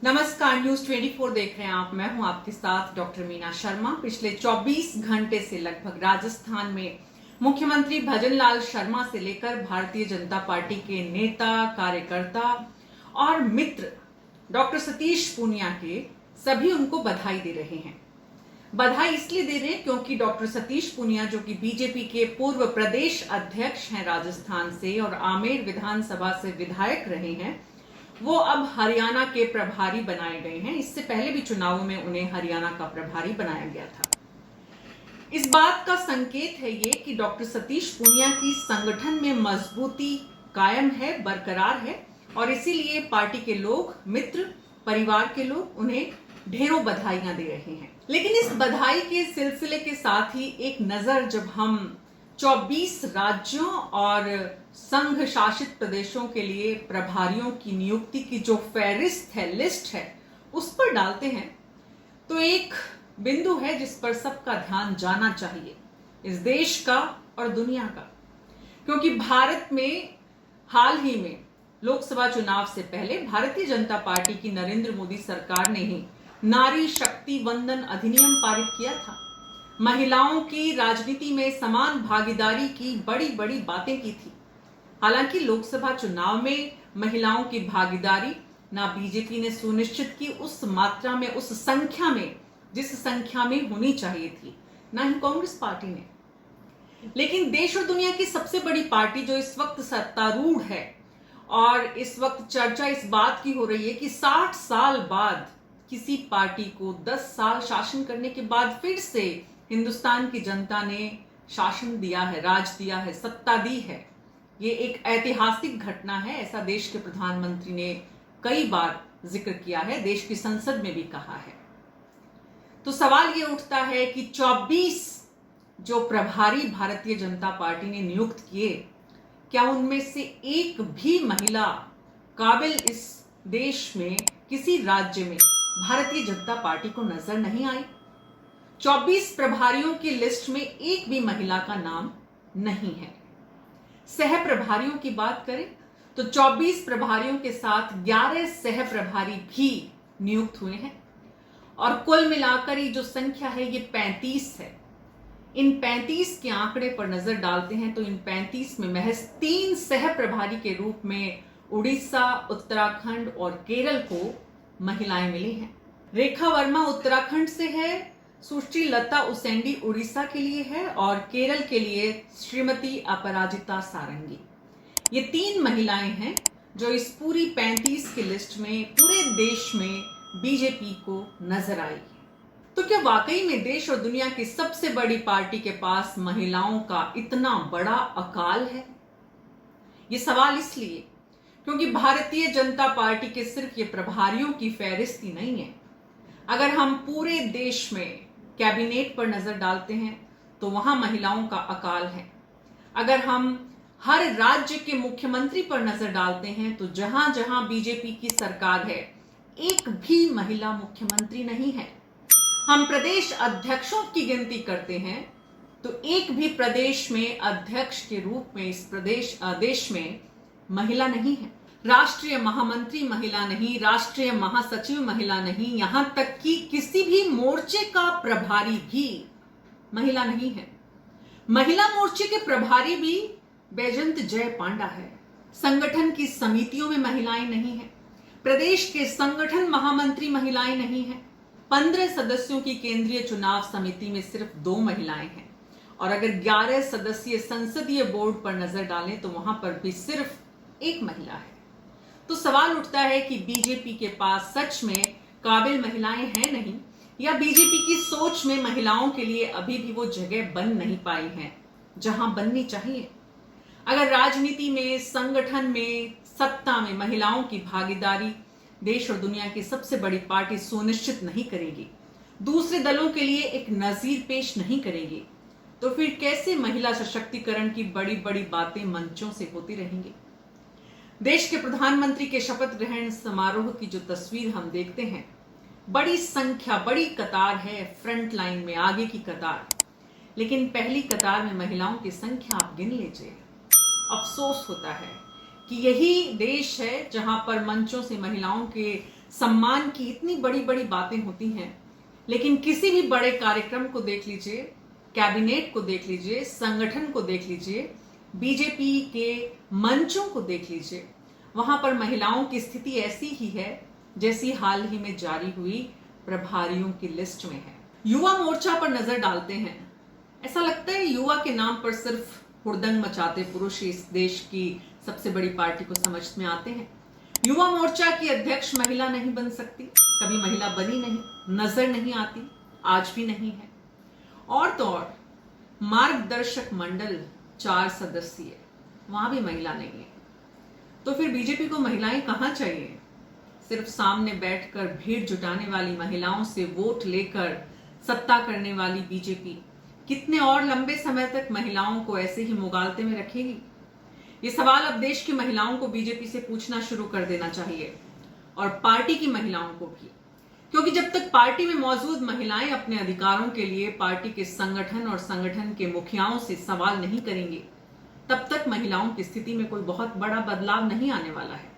नमस्कार, न्यूज 24 देख रहे हैं आप। मैं हूं आपके साथ डॉक्टर मीना शर्मा। पिछले 24 घंटे से लगभग राजस्थान में मुख्यमंत्री भजनलाल शर्मा से लेकर भारतीय जनता पार्टी के नेता, कार्यकर्ता और मित्र डॉक्टर सतीश पूनिया के सभी उनको बधाई दे रहे हैं। बधाई इसलिए दे रहे हैं क्योंकि डॉक्टर सतीश पूनिया, जो कि बीजेपी के पूर्व प्रदेश अध्यक्ष हैं राजस्थान से और आमेर विधानसभा से विधायक रहे हैं, वो अब हरियाणा के प्रभारी बनाए गए हैं। इससे पहले भी चुनावों में उन्हें हरियाणा का प्रभारी बनाया गया था। इस बात का संकेत है ये कि डॉक्टर सतीश पूनिया की संगठन में मजबूती कायम है, बरकरार है और इसीलिए पार्टी के लोग, मित्र, परिवार के लोग उन्हें ढेरों बधाइयां दे रहे हैं। लेकिन इस बधाई के सिलसिले के साथ ही एक नजर जब हम 24 राज्यों और संघ शासित प्रदेशों के लिए प्रभारियों की नियुक्ति की जो फहरिस्त है, लिस्ट है, उस पर डालते हैं तो एक बिंदु है जिस पर सबका ध्यान जाना चाहिए, इस देश का और दुनिया का। क्योंकि भारत में हाल ही में लोकसभा चुनाव से पहले भारतीय जनता पार्टी की नरेंद्र मोदी सरकार ने ही नारी शक्ति वंदन अधिनियम पारित किया था। महिलाओं की राजनीति में समान भागीदारी की बड़ी बड़ी बातें की थी। हालांकि लोकसभा चुनाव में महिलाओं की भागीदारी ना बीजेपी ने सुनिश्चित की उस मात्रा में, उस संख्या में, जिस संख्या में होनी चाहिए थी, ना ही कांग्रेस पार्टी ने। लेकिन देश और दुनिया की सबसे बड़ी पार्टी जो इस वक्त सत्तारूढ़ है और इस वक्त चर्चा इस बात की हो रही है कि 60 साल बाद किसी पार्टी को 10 साल शासन करने के बाद फिर से हिंदुस्तान की जनता ने शासन दिया है, राज दिया है, सत्ता दी है। ये एक ऐतिहासिक घटना है, ऐसा देश के प्रधानमंत्री ने कई बार जिक्र किया है, देश की संसद में भी कहा है। तो सवाल ये उठता है कि 24 जो प्रभारी भारतीय जनता पार्टी ने नियुक्त किए, क्या उनमें से एक भी महिला काबिल इस देश में किसी राज्य में भारतीय जनता पार्टी को नजर नहीं आई? 24 प्रभारियों की लिस्ट में एक भी महिला का नाम नहीं है। सह प्रभारियों की बात करें तो 24 प्रभारियों के साथ 11 सह प्रभारी भी नियुक्त हुए हैं और कुल मिलाकर ये जो संख्या है ये 35 है। इन 35 के आंकड़े पर नजर डालते हैं तो इन 35 में महज 3 सह प्रभारी के रूप में उड़ीसा, उत्तराखंड और केरल को महिलाएं मिली हैं। रेखा वर्मा उत्तराखंड से है, सुश्री लता उसेंडी उड़ीसा के लिए है और केरल के लिए श्रीमती अपराजिता सारंगी। ये 3 महिलाएं हैं जो इस पूरी 35 की लिस्ट में पूरे देश में बीजेपी को नजर आई। तो क्या वाकई में देश और दुनिया की सबसे बड़ी पार्टी के पास महिलाओं का इतना बड़ा अकाल है? ये सवाल इसलिए क्योंकि भारतीय जनता पार्टी के सिर्फ ये प्रभारियों की फहरिस्त ही नहीं है। अगर हम पूरे देश में कैबिनेट पर नजर डालते हैं तो वहां महिलाओं का अकाल है। अगर हम हर राज्य के मुख्यमंत्री पर नजर डालते हैं तो जहां जहां बीजेपी की सरकार है, एक भी महिला मुख्यमंत्री नहीं है। हम प्रदेश अध्यक्षों की गिनती करते हैं तो एक भी प्रदेश में अध्यक्ष के रूप में इस देश में महिला नहीं है। राष्ट्रीय महामंत्री महिला नहीं, राष्ट्रीय महासचिव महिला नहीं, यहां तक कि किसी भी मोर्चे का प्रभारी भी महिला नहीं है। महिला मोर्चे के प्रभारी भी बैजंत जय पांडा है। संगठन की समितियों में महिलाएं नहीं है। प्रदेश के संगठन महामंत्री महिलाएं नहीं है। 15 सदस्यों की केंद्रीय चुनाव समिति में सिर्फ 2 महिलाएं हैं और अगर 11 सदस्यीय संसदीय बोर्ड पर नजर डालें तो वहां पर भी सिर्फ 1 महिला है। तो सवाल उठता है कि बीजेपी के पास सच में काबिल महिलाएं हैं नहीं, या बीजेपी की सोच में महिलाओं के लिए अभी भी वो जगह बन नहीं पाई है जहां बननी चाहिए। अगर राजनीति में, संगठन में, सत्ता में महिलाओं की भागीदारी देश और दुनिया की सबसे बड़ी पार्टी सुनिश्चित नहीं करेगी, दूसरे दलों के लिए एक नजीर पेश नहीं करेगी, तो फिर कैसे महिला सशक्तिकरण की बड़ी बड़ी बातें मंचों से होती रहेंगी? देश के प्रधानमंत्री के शपथ ग्रहण समारोह की जो तस्वीर हम देखते हैं, बड़ी संख्या, बड़ी कतार है, फ्रंट लाइन में आगे की कतार, लेकिन पहली कतार में महिलाओं की संख्या आप गिन लीजिए। अफसोस होता है कि यही देश है जहां पर मंचों से महिलाओं के सम्मान की इतनी बड़ी बड़ी बातें होती हैं, लेकिन किसी भी बड़े कार्यक्रम को देख लीजिए, कैबिनेट को देख लीजिए, संगठन को देख लीजिए, बीजेपी के मंचों को देख लीजिए, वहां पर महिलाओं की स्थिति ऐसी ही है जैसी हाल ही में जारी हुई प्रभारियों की लिस्ट में है। युवा मोर्चा पर नजर डालते हैं, ऐसा लगता है युवा के नाम पर सिर्फ हुड़दंग मचाते पुरुष इस देश की सबसे बड़ी पार्टी को समझ में आते हैं। युवा मोर्चा की अध्यक्ष महिला नहीं बन सकती, कभी महिला बनी नहीं, नजर नहीं आती, आज भी नहीं है। और तो और मार्गदर्शक मंडल 4 सदस्यीय, वहां भी महिला नहीं है। तो फिर बीजेपी को महिलाएं कहां चाहिए? सिर्फ सामने बैठकर भीड़ जुटाने वाली महिलाओं से वोट लेकर सत्ता करने वाली बीजेपी कितने और लंबे समय तक महिलाओं को ऐसे ही मुगालते में रखेगी? ये सवाल अब देश की महिलाओं को बीजेपी से पूछना शुरू कर देना चाहिए, और पार्टी की महिलाओं को भी, क्योंकि जब तक पार्टी में मौजूद महिलाएं अपने अधिकारों के लिए पार्टी के संगठन और संगठन के मुखियाओं से सवाल नहीं करेंगी, तब तक महिलाओं की स्थिति में कोई बहुत बड़ा बदलाव नहीं आने वाला है।